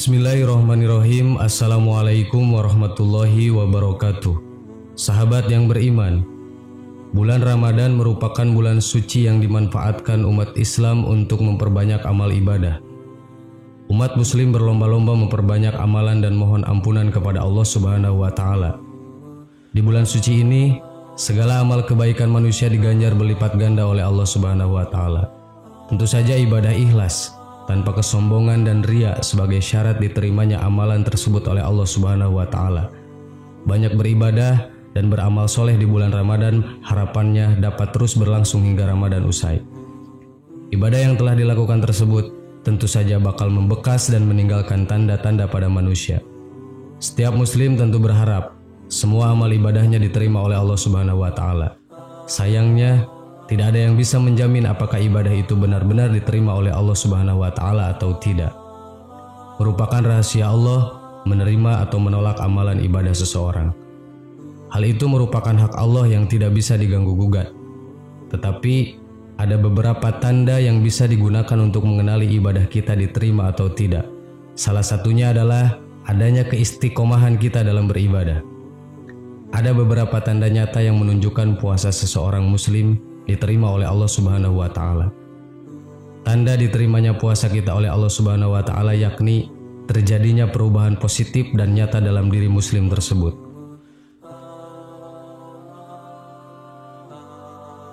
Bismillahirrahmanirrahim. Assalamualaikum warahmatullahi wabarakatuh. Sahabat yang beriman, bulan Ramadan merupakan bulan suci yang dimanfaatkan umat Islam untuk memperbanyak amal ibadah. Umat muslim berlomba-lomba memperbanyak amalan dan mohon ampunan kepada Allah Subhanahu wa taala. Di bulan suci ini, segala amal kebaikan manusia diganjar berlipat ganda oleh Allah Subhanahu wa taala. Tentu saja ibadah ikhlas tanpa kesombongan dan riya sebagai syarat diterimanya amalan tersebut oleh Allah Subhanahu wa taala. Banyak beribadah dan beramal soleh di bulan Ramadan, harapannya dapat terus berlangsung hingga Ramadan usai. Ibadah yang telah dilakukan tersebut tentu saja bakal membekas dan meninggalkan tanda-tanda pada manusia. Setiap muslim tentu berharap semua amal ibadahnya diterima oleh Allah Subhanahu wa taala. Sayangnya, tidak ada yang bisa menjamin apakah ibadah itu benar-benar diterima oleh Allah Subhanahu wa taala atau tidak. Merupakan rahasia Allah menerima atau menolak amalan ibadah seseorang. Hal itu merupakan hak Allah yang tidak bisa diganggu-gugat. Tetapi ada beberapa tanda yang bisa digunakan untuk mengenali ibadah kita diterima atau tidak. Salah satunya adalah adanya keistiqomahan kita dalam beribadah. Ada beberapa tanda nyata yang menunjukkan puasa seseorang muslim diterima oleh Allah Subhanahu wa taala. Tanda diterimanya puasa kita oleh Allah Subhanahu wa taala yakni terjadinya perubahan positif dan nyata dalam diri muslim tersebut.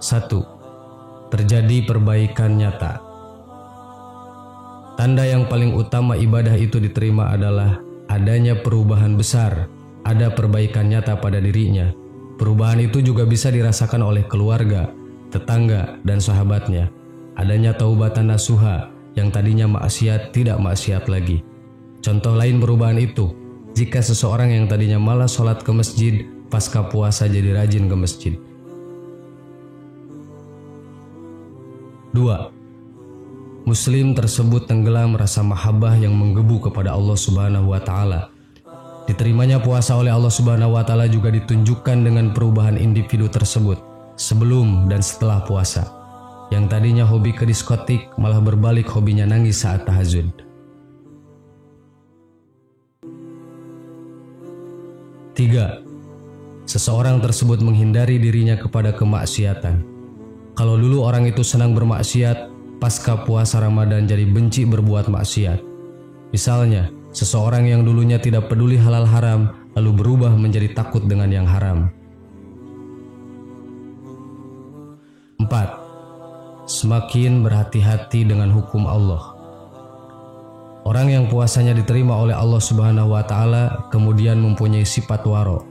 1. Terjadi perbaikan nyata. Tanda yang paling utama ibadah itu diterima adalah adanya perubahan besar, ada perbaikan nyata pada dirinya. Perubahan itu juga bisa dirasakan oleh keluarga, tetangga, dan sahabatnya. Adanya taubatan nasuha, yang tadinya maksiat tidak maksiat lagi. Contoh lain perubahan itu, jika seseorang yang tadinya malas sholat ke masjid, pasca puasa jadi rajin ke masjid. 2. Muslim tersebut tenggelam rasa mahabbah yang menggebu kepada Allah Subhanahu wa taala. Diterimanya puasa oleh Allah Subhanahu wa taala juga ditunjukkan dengan perubahan individu tersebut sebelum dan setelah puasa. Yang tadinya hobi ke diskotik malah berbalik hobinya nangis saat tahajud. 3. Seseorang tersebut menghindari dirinya kepada kemaksiatan. Kalau dulu orang itu senang bermaksiat, pasca puasa Ramadan jadi benci berbuat maksiat. Misalnya, seseorang yang dulunya tidak peduli halal haram, lalu berubah menjadi takut dengan yang haram. 4. Semakin berhati-hati dengan hukum Allah. Orang yang puasanya diterima oleh Allah Subhanahu wa taala kemudian mempunyai sifat waro,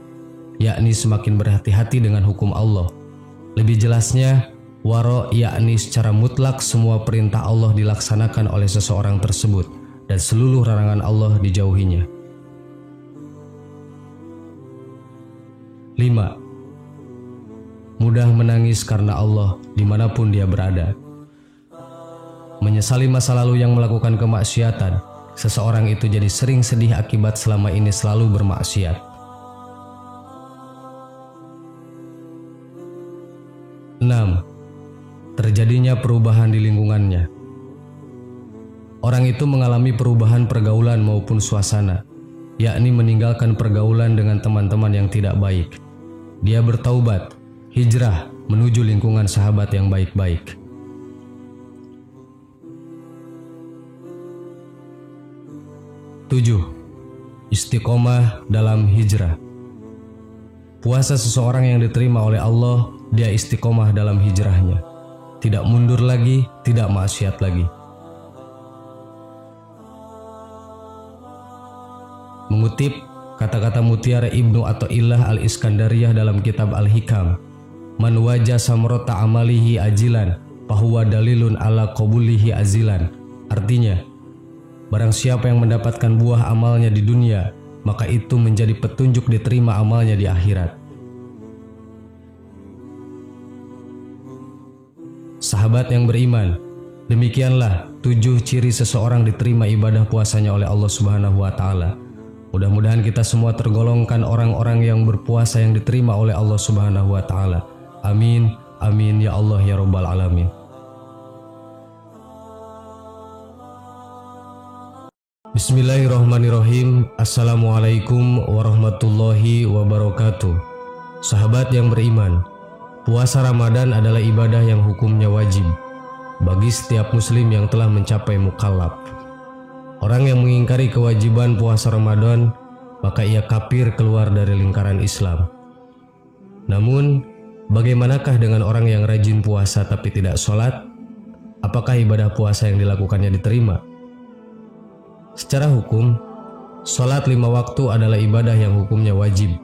yakni semakin berhati-hati dengan hukum Allah. Lebih jelasnya, waro yakni secara mutlak semua perintah Allah dilaksanakan oleh seseorang tersebut dan seluruh larangan Allah dijauhinya. 5. Mudah menangis karena Allah dimanapun dia berada. Menyesali masa lalu yang melakukan kemaksiatan, seseorang itu jadi sering sedih akibat selama ini selalu bermaksiat. 6. Terjadinya perubahan di lingkungannya. Orang itu mengalami perubahan pergaulan maupun suasana, yakni meninggalkan pergaulan dengan teman-teman yang tidak baik. Dia bertaubat, hijrah menuju lingkungan sahabat yang baik-baik. 7. Istiqomah dalam hijrah. Puasa seseorang yang diterima oleh Allah, dia istiqomah dalam hijrahnya. Tidak mundur lagi, tidak maksiat lagi. Mengutip kata-kata mutiara Ibnu Athaillah Al-Iskandariyah dalam kitab Al-Hikam, "Man wajah samrota amalihi ajilan, fahuwa dalilun ala qabulihi azilan." Artinya, barang siapa yang mendapatkan buah amalnya di dunia, maka itu menjadi petunjuk diterima amalnya di akhirat. Sahabat yang beriman, demikianlah 7 ciri seseorang diterima ibadah puasanya oleh Allah Subhanahu wa taala. Mudah-mudahan kita semua tergolongkan orang-orang yang berpuasa yang diterima oleh Allah Subhanahu wa taala. Amin, amin ya Allah ya Rabbal alamin. Bismillahirrahmanirrahim. Assalamualaikum warahmatullahi wabarakatuh. Sahabat yang beriman, puasa Ramadan adalah ibadah yang hukumnya wajib bagi setiap muslim yang telah mencapai mukallaf. Orang yang mengingkari kewajiban puasa Ramadan, maka ia kafir keluar dari lingkaran Islam. Namun, bagaimanakah dengan orang yang rajin puasa tapi tidak sholat? Apakah ibadah puasa yang dilakukannya diterima? Secara hukum, sholat 5 waktu adalah ibadah yang hukumnya wajib.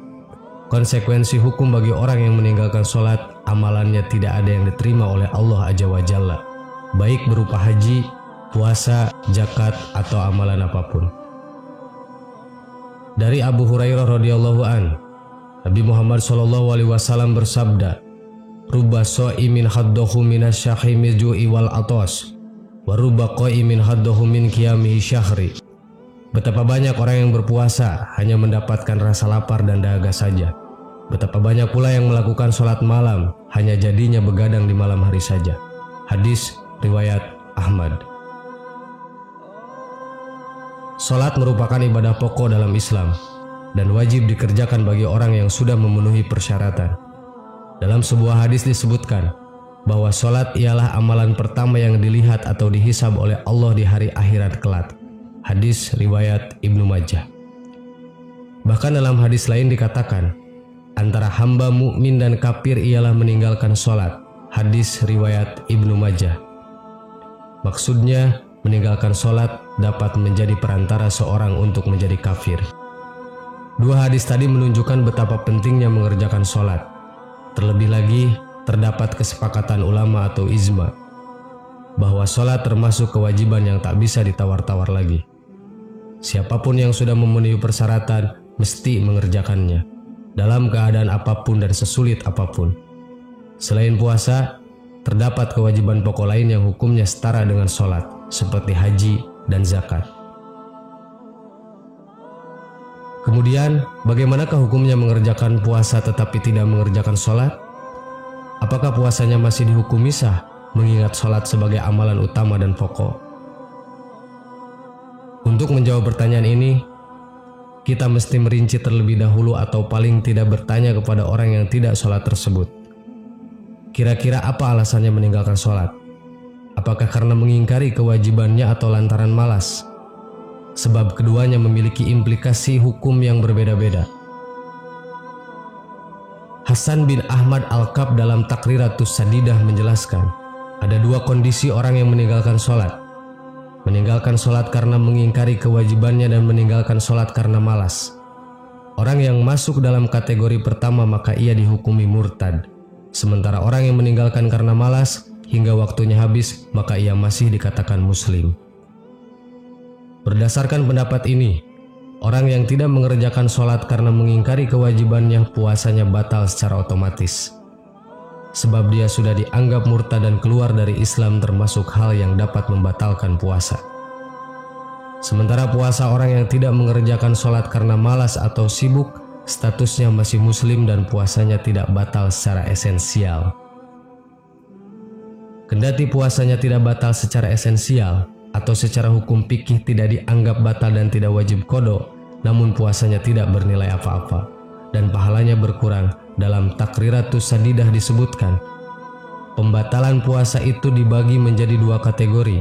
Konsekuensi hukum bagi orang yang meninggalkan sholat, amalannya tidak ada yang diterima oleh Allah Azza wa Jalla, baik berupa haji, puasa, zakat, atau amalan apapun. Dari Abu Hurairah radhiyallahu an, Nabi Muhammad SAW bersabda, "Rubba sha'imin haddahu minasyahimi ju'i wal atas, wa rubba qa'imin haddahu min qiyamihi syahri." Betapa banyak orang yang berpuasa hanya mendapatkan rasa lapar dan dahaga saja. Betapa banyak pula yang melakukan sholat malam hanya jadinya begadang di malam hari saja. Hadis riwayat Ahmad. Sholat merupakan ibadah pokok dalam Islam dan wajib dikerjakan bagi orang yang sudah memenuhi persyaratan. Dalam sebuah hadis disebutkan bahwa sholat ialah amalan pertama yang dilihat atau dihisab oleh Allah di hari akhirat kelak. Hadis riwayat Ibnu Majah. Bahkan dalam hadis lain dikatakan, antara hamba mukmin dan kafir ialah meninggalkan sholat. Hadis riwayat Ibnu Majah. Maksudnya, meninggalkan sholat dapat menjadi perantara seorang untuk menjadi kafir. Dua hadis tadi menunjukkan betapa pentingnya mengerjakan sholat. Terlebih lagi, terdapat kesepakatan ulama atau ijma bahwa sholat termasuk kewajiban yang tak bisa ditawar-tawar lagi. Siapapun yang sudah memenuhi persyaratan mesti mengerjakannya dalam keadaan apapun dan sesulit apapun. Selain puasa, terdapat kewajiban pokok lain yang hukumnya setara dengan sholat, seperti haji dan zakat. Kemudian, bagaimanakah hukumnya mengerjakan puasa tetapi tidak mengerjakan sholat? Apakah puasanya masih dihukumi sah, mengingat sholat sebagai amalan utama dan pokok? Untuk menjawab pertanyaan ini, kita mesti merinci terlebih dahulu atau paling tidak bertanya kepada orang yang tidak sholat tersebut. Kira-kira apa alasannya meninggalkan sholat? Apakah karena mengingkari kewajibannya atau lantaran malas? Sebab keduanya memiliki implikasi hukum yang berbeda-beda. Hasan bin Ahmad Al-Kab dalam Takriratus Sadidah menjelaskan, ada dua kondisi orang yang meninggalkan sholat. Meninggalkan sholat karena mengingkari kewajibannya dan meninggalkan sholat karena malas. Orang yang masuk dalam kategori pertama maka ia dihukumi murtad. Sementara orang yang meninggalkan karena malas hingga waktunya habis maka ia masih dikatakan muslim. Berdasarkan pendapat ini, orang yang tidak mengerjakan sholat karena mengingkari kewajibannya puasanya batal secara otomatis. Sebab dia sudah dianggap murtad dan keluar dari Islam termasuk hal yang dapat membatalkan puasa. Sementara puasa orang yang tidak mengerjakan sholat karena malas atau sibuk, statusnya masih muslim dan puasanya tidak batal secara esensial. Kendati puasanya tidak batal secara esensial atau secara hukum fikih tidak dianggap batal dan tidak wajib qada, namun puasanya tidak bernilai apa-apa dan pahalanya berkurang. Dalam Takriratus Sadidah disebutkan, pembatalan puasa itu dibagi menjadi dua kategori.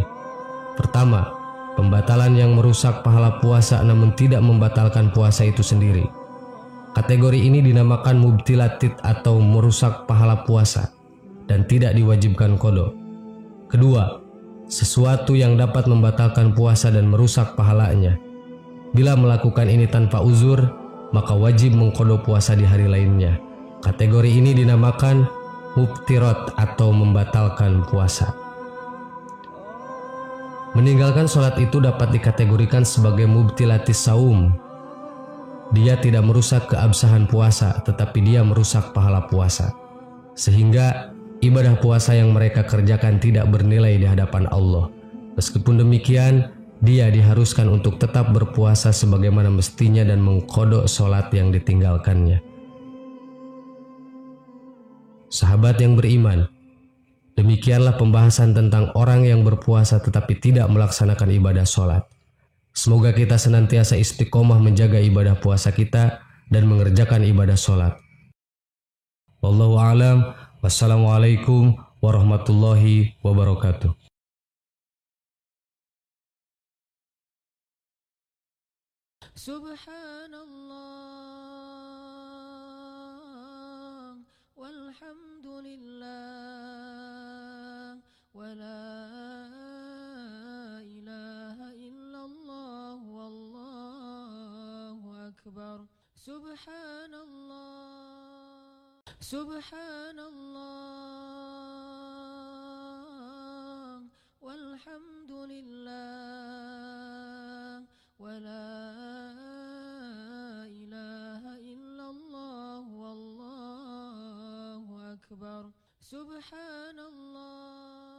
Pertama, pembatalan yang merusak pahala puasa namun tidak membatalkan puasa itu sendiri. Kategori ini dinamakan mubtilatit atau merusak pahala puasa dan tidak diwajibkan qada. Kedua, sesuatu yang dapat membatalkan puasa dan merusak pahalanya. Bila melakukan ini tanpa uzur, maka wajib mengqada puasa di hari lainnya. Kategori ini dinamakan mubtirat atau membatalkan puasa. Meninggalkan sholat itu dapat dikategorikan sebagai mubtilatis saum. Dia tidak merusak keabsahan puasa, tetapi dia merusak pahala puasa. Sehingga ibadah puasa yang mereka kerjakan tidak bernilai di hadapan Allah. Meskipun demikian, dia diharuskan untuk tetap berpuasa sebagaimana mestinya dan mengqada sholat yang ditinggalkannya. Sahabat yang beriman, demikianlah pembahasan tentang orang yang berpuasa tetapi tidak melaksanakan ibadah sholat. Semoga kita senantiasa istiqomah menjaga ibadah puasa kita dan mengerjakan ibadah sholat. Wallahu a'lam. Wassalamualaikum warahmatullahi wabarakatuh. Subhanallah walhamdulillah wala ilaha illallah wallahu akbar. Subhanallah walhamdulillah wala ilaha illallah wallahu akbar. Subhanallah.